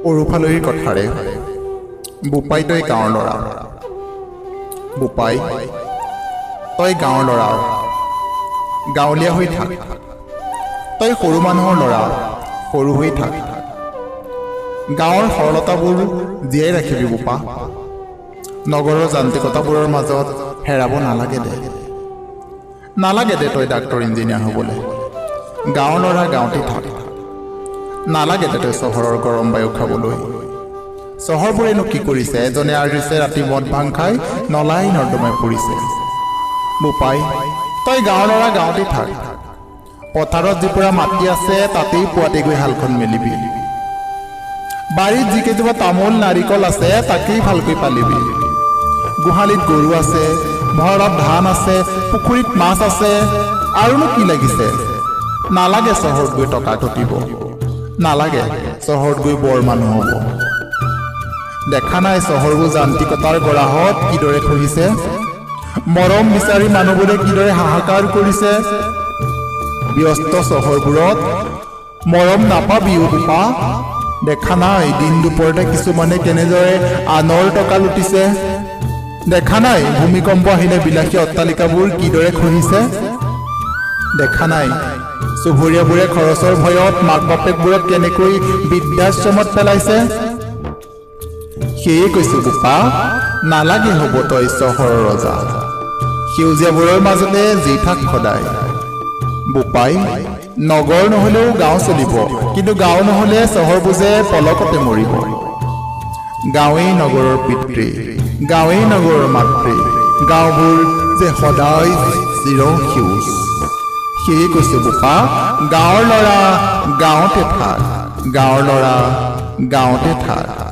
অৰুফালৰীৰ কথাৰে বোপাই তই গাঁৱৰ ল'ৰা বোপাই তই গাঁৱৰ ল'ৰা গাঁৱলীয়া হৈ থাক তই সৰু মানুহৰ ল'ৰা সৰু হৈ থাক গাঁৱৰ সৰলতাবোৰ জীয়াই ৰাখিবি বোপা নগৰৰ যান্ত্ৰিকতাবোৰৰ মাজত হেৰাব নালাগে দে তই ডাক্তৰ ইঞ্জিনিয়াৰ হ'বলৈ গাঁৱৰ ল'ৰা গাঁৱতে থাক নালাগে দে তই চহৰৰ গৰম বায়ু খাবলৈ চহৰবোৰেনো কি কৰিছে এজনে আৰিছে ৰাতি মদ ভাং খাই নলাই নৰ্দমাই পৰিছে বোপাই তই গাঁৱৰ ল'ৰা গাঁৱতে থাক পথাৰত যিপুৰা মাটি আছে তাতেই পুৱাতে গৈ হালখন মেলিবি বাৰীত যিকেইজোপা তামোল নাৰিকল আছে তাকেই ভালকৈ পালিবি গোহালিত গৰু আছে ভঁৰালত ধান আছে পুখুৰীত মাছ আছে আৰুনো কি লাগিছে নালাগে চহৰত গৈ টকা ঘটিব নালাগে চহৰত গৈ বৰ মানুহ হ'ব দেখা নাই চহৰবোৰ যান্ত্ৰিকতাৰ গৰাহত কিদৰে খহিছে মৰম বিচাৰি মানুহবোৰে কিদৰে হাহাকাৰ কৰিছে ব্যস্ত চহৰবোৰত মৰম নাপাবিও বোপা দেখা নাই দিন দুপৰতে কিছুমানে কেনেদৰে আনৰ টকা লুটিছে দেখা নাই ভূমিকম্প আহিলে বিলাসী অট্টালিকাবোৰ কিদৰে খহিছে দেখা নাই চুবুৰীয়াবোৰে খৰচৰ ভয়ত মাক বাপেকবোৰক কেনেকৈ বৃদ্ধাশ্ৰমত পেলাইছে সেয়ে কৈছো বোপা নালাগে হ'ব তই চহৰৰ ৰজা সেউজীয়াবোৰৰ মাজতে জি থাক সদায় বোপাই নগৰ নহ'লেও গাঁও চলিব কিন্তু গাঁও নহ'লে চহৰবোৰ যে পলকতে মৰিব গাঁৱেই নগৰৰ পিতৃ গাঁৱেই নগৰৰ মাতৃ গাঁওবোৰ যে সদায় চিৰসেউজ সেয়ে কৈছো বোপা গাঁৱৰ ল'ৰা গাঁৱতে থাক গাঁৱৰ ল'ৰা গাঁৱতে থাক